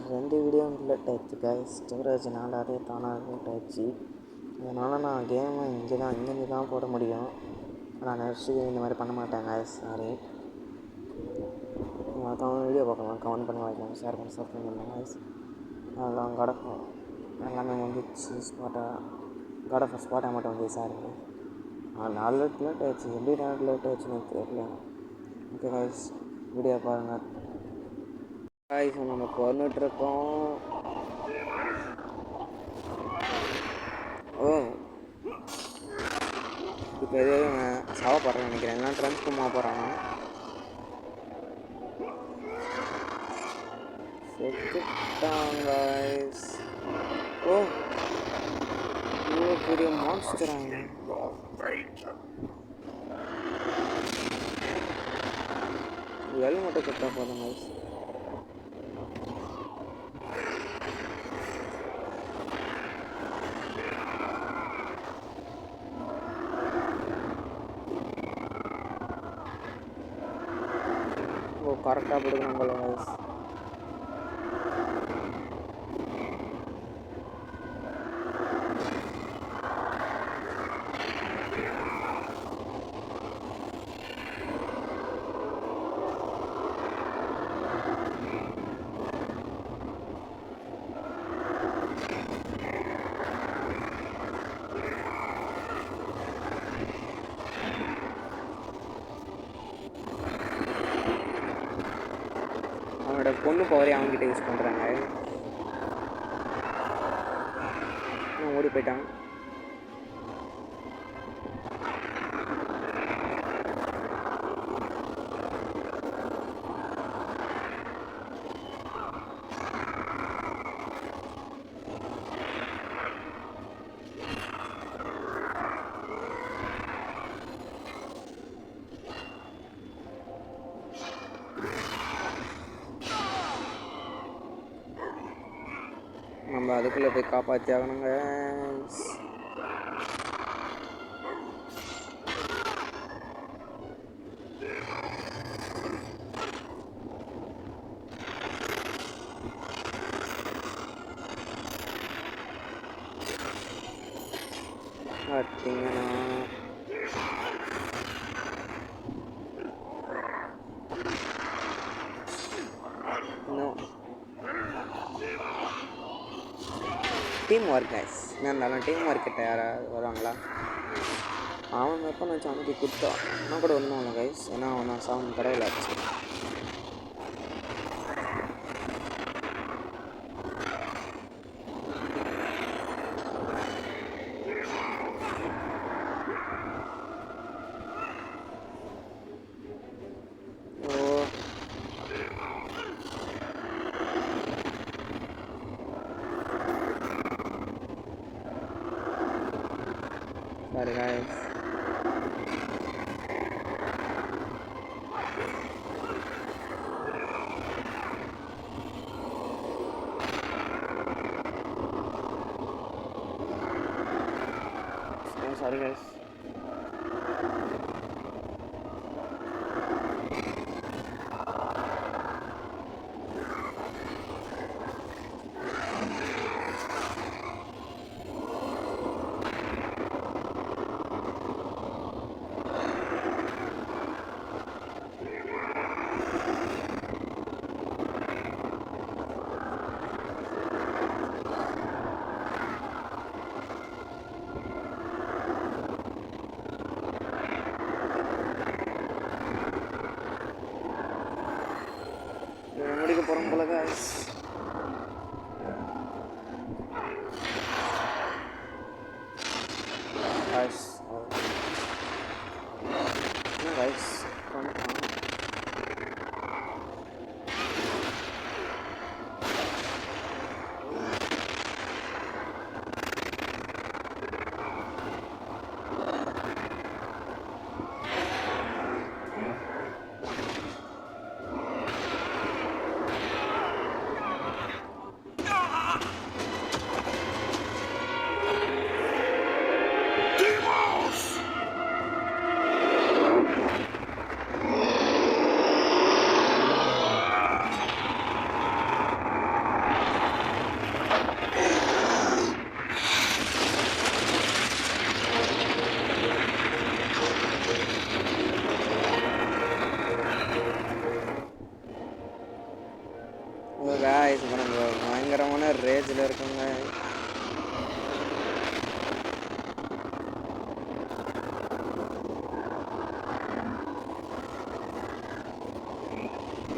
2 video late ஆயிடுச்சு guys. Storage நாளாவே தானாக லேட் ஆயிடுச்சு. அதனால் நான் கேமை இங்கேருந்து தான் போட முடியும். நான் நெக்ஸ்ட்டு இந்த மாதிரி பண்ண மாட்டேன் கைஸ், சாரி. மற்றவங்க வீடியோ பார்க்கலாம், கமெண்ட் பண்ணி வைக்கலாம், ஷேர் பண்ணி சப்ஸ்கிரைப் பண்ணுங்கள் கைஸ். அதெல்லாம் எல்லாமே வந்துச்சு. ஸ்பாட்டாக மட்டும் வந்து சாரி. 4 லேட் ஆயிடுச்சு. எப்படி 4 லேட் ஆயிடுச்சுன்னு தெரியல. ஓகே கைஸ், வீடியோ பாருங்கள் கைஸ். நம்ம கொண்டுட்ருக்கோம். இப்போ எதுவும் சாவப்படுறேன்னு நினைக்கிறேன். எல்லாம் ட்ரான்ஸ்ஃபார்மாக போகிறாங்க. செத்துட்டாங்க கைஸ். இவ்வளோ பெரிய மான்ஸ்டராங்க. எல் மட்டும் செத்தா போதும் கைஸ். கரெக்டாக பிடிக்கணும் போல கைஸ். அவனோட பொண்ணு பவரே அவங்ககிட்ட யூஸ் பண்ணுறாங்க. ஓடி போயிட்டான். நம்ம அதுக்குள்ளே போய் காப்பாற்றி ஆகணுங்க. பார்த்தீங்கன்னா டீம் ஒர்க் கைஸ். என்ன இருந்தாலும் டீம் ஒர்க் கிட்ட யாராவது வருவாங்களா? அவன் எப்போ வச்சு அவனுக்கு கொடுத்தான். ஆனால் கூட ஒன்றும் இல்லை கைஸ். ஏன்னா அவன் சாவன் கடவுள் ஆச்சு. Sorry guys. Sorry guys. முடிக்க போகிறோம் போல guys. guys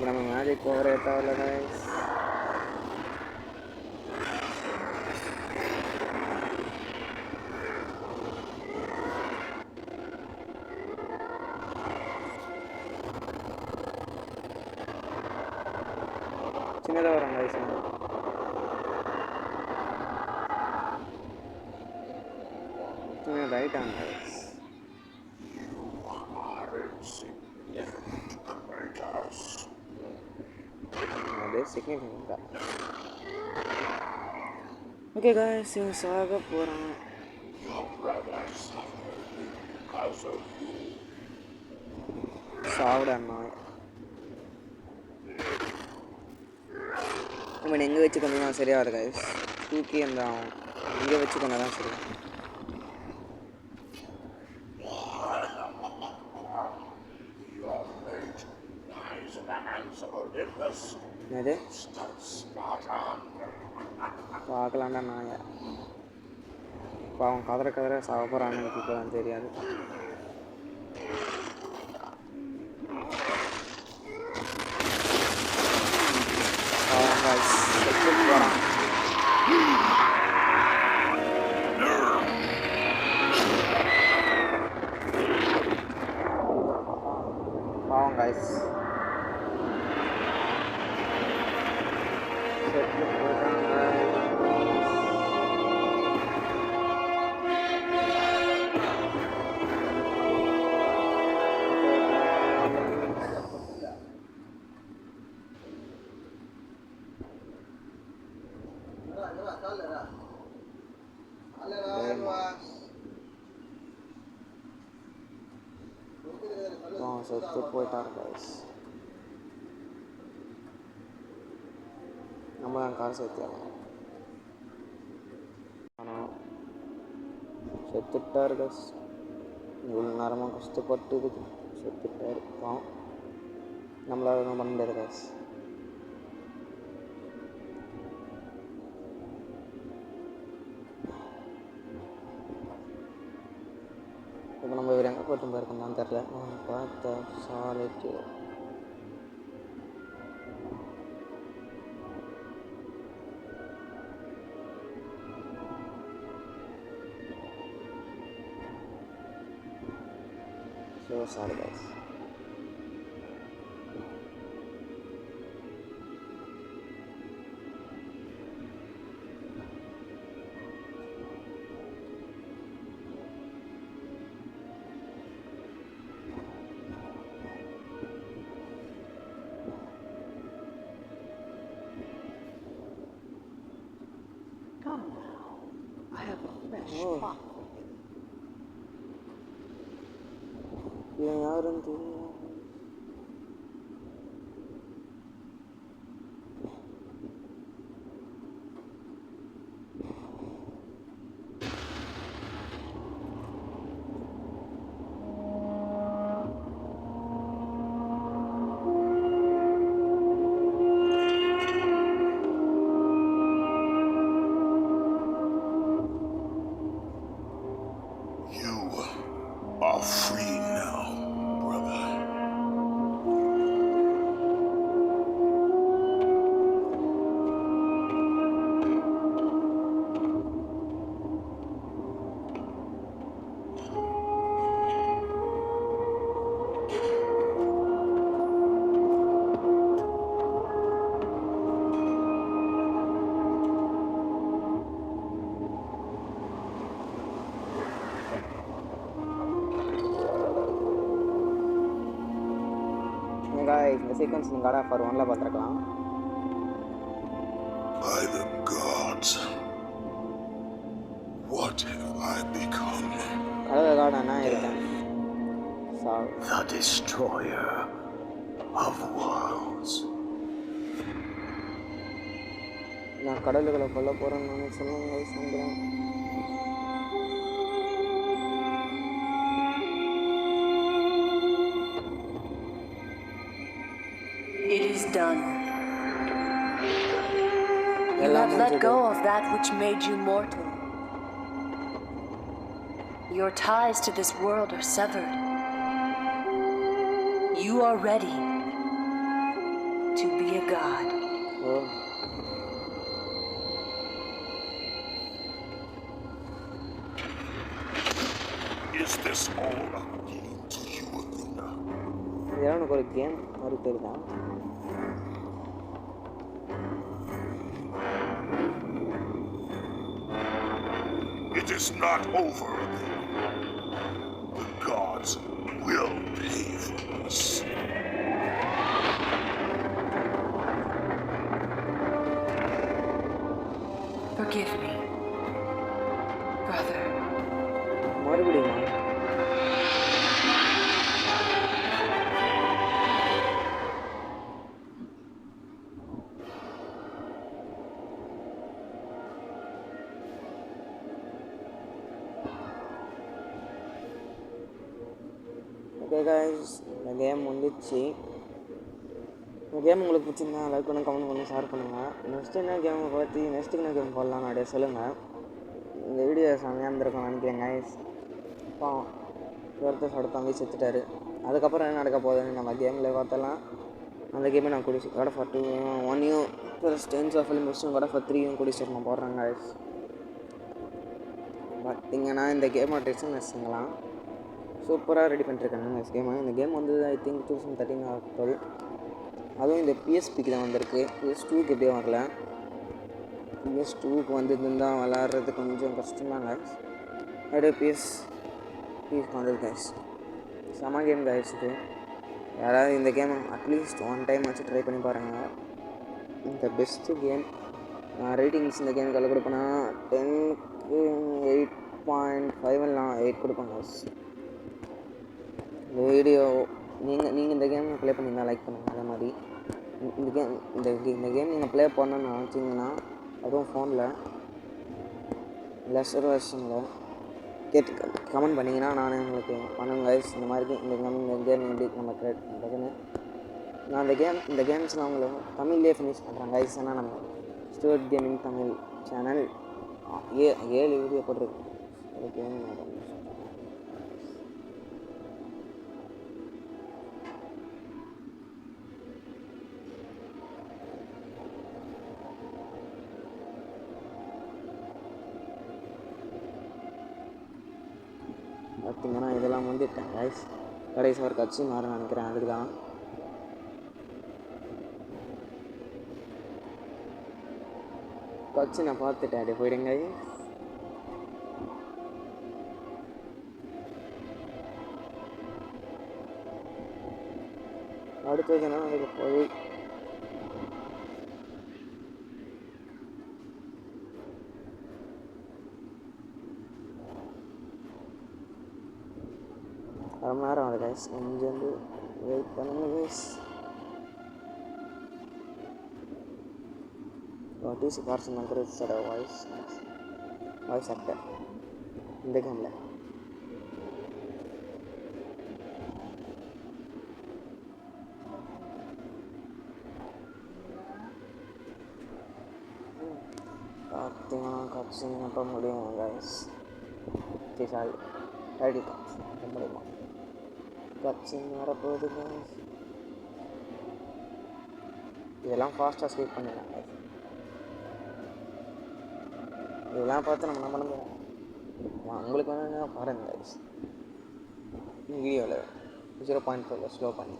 இப்போ நம்ம மேஜிக் பவர் ஏற்றாவில்ல கைஸ். சின்னதாக வரும் கைஸ். Right on guys. சிக்னிஃபிகண்டா. ஓகே கைஸ், இவன் சாக போகிறான். சாவிடண்ணா. நம்ம எங்கே வச்சு கொண்டா சரியாக இருக்கு கைஸ். தூக்கி அந்த எங்கே வச்சு கொண்டா தான் சரி. என்னது பார்க்கலாண்டா நாய. இப்போ அவன் கதற சாக போகிறான்னு எனக்கு இப்போ தான் தெரியாது. போகிறான். பாவம் கைஸ். செத்து போயிட்டார் கைஸ். நம்ம தான் கார் சேர்த்தியாங்க. ஆனால் செத்துட்டார் கைஸ். இவ்வளோ நேரமாக கஷ்டப்பட்டு இதுக்கு செத்துட்டார். பாவம், நம்மளால் ஒன்றும் பண்ண முடியாது கைஸ். இப்போ நம்ம இவர் எங்கே போய்ட்டு போயிருக்கோம்னு தெரில. பார்த்த சாலைக்கு ஸோ சாரி கைஸ். இவன் யாருன்னு தெரியும். இந்த சீக்வன்ஸ் நீங்கள் God of War 1ல பார்த்துருக்கலாம். By the gods, what have I become? கடவுளா இருக்கேன். The destroyer of worlds. நான் கடவுள்களை கொல்ல போகிறேன்னு சொல்லுங்க சொல்கிறேன். It is done. You have let go of that which made you mortal. Your ties to this world are severed. You are ready. a god. O Is this all a game to you, Athena? இதெல்லாம் எனக்கு ஒரு game மாதிரி தெரியுதா? It is not over. The gods will pay for us. Forgive me, brother. மறுபடியும் okay guys, இந்த game வந்துச்சு. இந்த game உங்களுக்கு பிடிச்சிருந்தா லைக் பண்ணி கமெண்ட் பண்ணி ஷேர் பண்ணுங்கள். நெக்ஸ்ட் என்ன கேமை பற்றி நெக்ஸ்ட்டு என்ன கேம் போடலாம்னு அப்படியே சொல்லுங்கள். இந்த வீடியோ செம்மையாக இருந்திருக்கும் நினைக்கிறேன் கைஸ். இப்போ ஒருத்தர் தம்பி செத்துட்டாரு. அதுக்கப்புறம் என்ன நடக்க போகுதுன்னு நம்ம கேமில் பார்த்தலாம். அந்த கேமை நான் குடிச்சு God of War 2 1 plus 10 of முடிச்சு God of War 3 குடிச்சு நான் போடுறேன் கைஸ். பார்த்தீங்கன்னா இந்த கேமை டெஸ்ட் வச்சுக்கலாம். சூப்பராக ரெடி பண்ணிட்டுருக்காங்க இந்த கேமை. இந்த கேம் வந்து ஐ திங்க் 2013 ஆகுது. அதுவும் இந்த பிஎஸ்பிக்கு தான் வந்திருக்கு. PS2க்கு எப்படியே வரல. PS2க்கு வந்துருந்தால் விளாட்றது கொஞ்சம் கஷ்டம்தான் கைஸ். அப்படியே பிஎஸ்க்கு வந்தது கைஸ். செம கேம் கைஸ் இது. யாராவது இந்த கேமை அட்லீஸ்ட் ஒன் டைம் வச்சு ட்ரை பண்ணி பாருங்கள். இந்த பெஸ்ட்டு கேம். நான் ரேட்டிங்ஸ் இந்த கேமுக்கு எவ்வளோ கொடுப்பேன்னா 10க்கு 8.5 நான் 8 கொடுப்பேன் கைஸ். இந்த வீடியோ நீங்கள் இந்த கேம் ப்ளே பண்ணிங்கன்னா லைக் பண்ணுங்கள். அதே மாதிரி இந்த கேம் நீங்கள் ப்ளே பண்ணணும்னு நினச்சிங்கன்னா அதுவும் ஃபோனில் லெஸர் வெர்ஷனில் கமெண்ட் பண்ணிங்கன்னா நான் உங்களுக்கு பண்ணுங்க கைஸ். இந்த மாதிரி இந்த கேம் எப்படி நம்ம க்ரியேட் பண்ணுறதுன்னு நான் இந்த கேம்ஸ்லாம் உங்களுக்கு தமிழ்லேயே ஃபினிஷ் பண்ணுறேன் கைஸ். ஏன்னா நம்ம student gaming Tamil channel 7 video போட்டிருக்கு. ஒரு கேம் பார்த்தீங்கன்னா இதெல்லாம் வந்துட்டேன் கைஸ். கடைசி ஒரு கட்சி மாற நினைக்கிறேன். அதுக்கு தான் கட்சி நான் பார்த்துட்டேன். அப்படியே போயிடுங்க. அடுத்தது என்ன நடக்க போகுது? அரை மணி நேரம் ஆகுது கைஸ். கொஞ்சம் வந்து வெயிட் பண்ணுங்க கைஸ். டிசி பார்சன் இருக்கிற வாய்ஸ் ஆக்டர் இந்த கேமில் பார்த்தீங்கன்னா கட்சிங் எப்போ முடியும் கைஸ்? சாரி டைட்டில் காட்சி எப்போ முடியுமா? கட்சிங் வரப்போகுது கைஸ். இதெல்லாம் ஃபாஸ்ட்டாக ஸ்கிப் பண்ணிடலாம் கைஸ். இதெல்லாம் பார்த்து நம்ம என்ன பண்ண முடியும்? உங்களுக்கு வேணும்னா பாருங்கள் கைஸ். வீடியோவில் 0.4 ஸ்லோ பண்ணி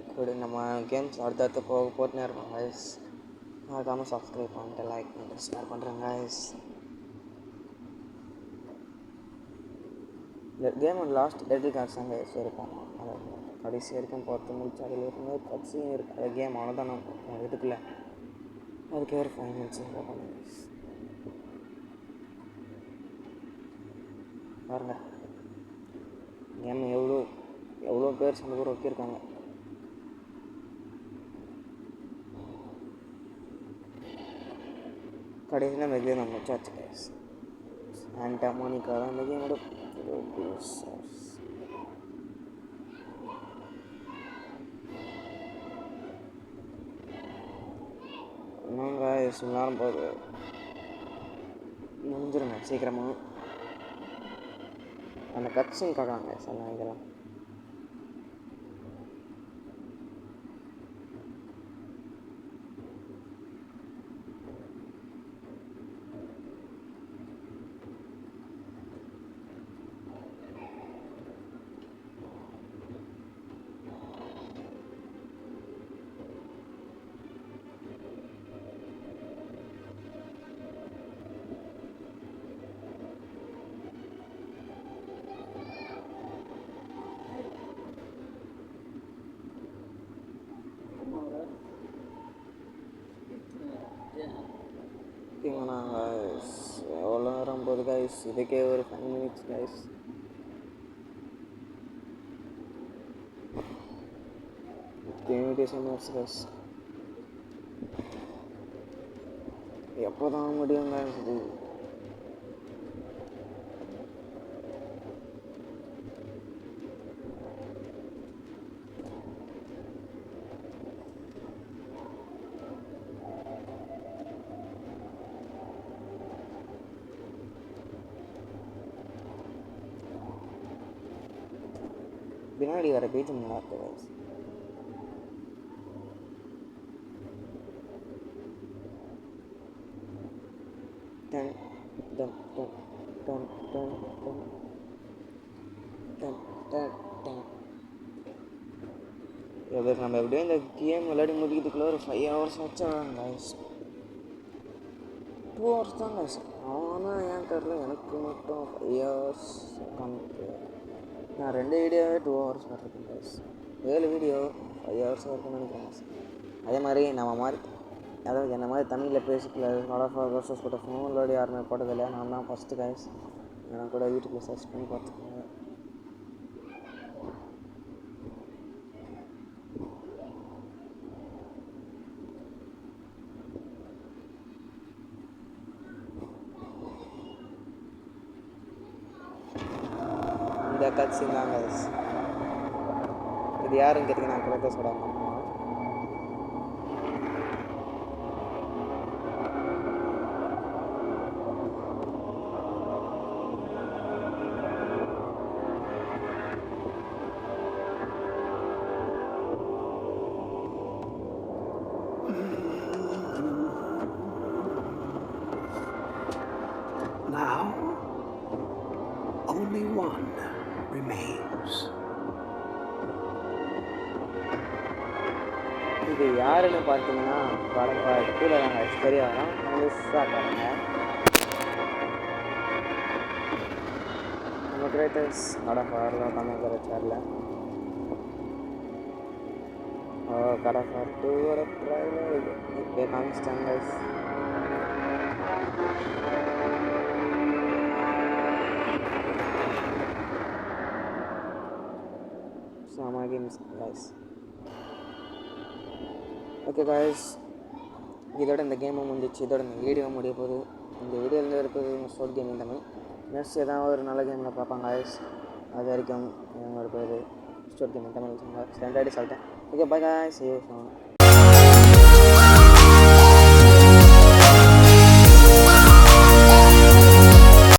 இப்படி நம்ம கேம்ஸ் அடுத்தடுத்து போட்டுனே இருக்கோம் கைஸ். மறக்காமல் சப்ஸ்கிரைப் பண்ணிட்டு லைக் பண்ணிட்டு ஷேர் பண்ணுறேன் கைஸ். இந்த கேமோட லாஸ்ட் டைட்டில் கார்ட்ஸ் அங்கே இருக்கும். அதை கடைசி வரைக்கும் பார்த்து முடிச்சு அதில் இருக்கும்போது கட்சியும் இருக்குது. அந்த கேம் அவ்வளோதான் நான் எடுத்துக்கல. அதுக்கு ஒரு 5 மினிட்ஸ் பண்ணுங்க பாருங்க. கேம் எவ்வளோ பேர் சண்டை கூட வைக்கிருக்காங்க. கடைசியில் அந்த கேம் நம்ம முடிச்சாச்சு கைஸ். சாண்டா மோனிகா தான் அந்த கேமோட ப்ரொடியூசர்ஸ். என்னங்க நேரம் போகுது, முடிஞ்சிருங்க சீக்கிரமாக. அந்த கட்சின்னு பார்க்கலாங்க சார். நான் இதெல்லாம் ஓகேங்கண்ணா guys. எவ்வளோ நேரம் போகுது guys? இதுக்கே ஒரு 5 minutes guys. Invitation guys. எப்போ தான் முடியும் guys இது? பின்னாடி வர பேஜ் நல்லா இருக்கு guys. Done done done done done done done done done. நம்ம எப்படியும் இந்த கேம் விளையாடி முடிக்கிறதுக்குள்ள ஒரு 5 hours வச்சாங்க guys. 2 hours தான் guys. ஆனால் ஏன் தெரில எனக்கு மட்டும் 5 hours கணக்கு. நான் 2 வீடியோவே 2 hours பார்த்துருக்கேன் guys. 7 வீடியோ 5 hours இருக்குன்னு நினைக்கிறேன் guys. அதே மாதிரி நம்ம மாதிரி அதாவது என்ன மாதிரி தமிழில் பேசிக்கல God of War vs God of War விளையாடி யாருமே போட்டதில்லை. நான் தான் ஃபஸ்ட்டு guys. எனக்கு கூட யூடியூப்பில் சர்ச் பண்ணி பார்த்துக்கோங்க. இந்த கட்சின் தான் guys. இது யாருன்னு கேட்டிங்கன்னா கிரேட்டோஸோட அம்மா. Now, only one remains. இது யாருன்னு பார்த்தீங்கன்னா படப்பா கீழே நாங்கள் தெரிய வரோம் முழுசாக பாருங்க. நம்ம கிரேட்டர்ஸ் கடப்பாரில் உட்காந்துக்கிற சேரில் கடப்பார் 2 ட்ரைவில் இப்போ காமிச்சிட்டாங்க guys. Sama games guys. Okay guys, இதோட இந்த கேமும் முடிஞ்சிச்சு. இதோட இந்த வீடியோ முடிய போகுது. இந்த வீடியோவில் இருக்கிறது ஷார்ட் கேமிங் தமிழ். நெக்ஸ்ட் ஏதாவது ஒரு நல்ல கேமில் பார்ப்பாங்க guys. அது வரைக்கும் என்னோட பேர் ஷார்ட் கேமிங் தமிழ். 2 சொல்லிட்டேன். Okay bye guys, see you soon.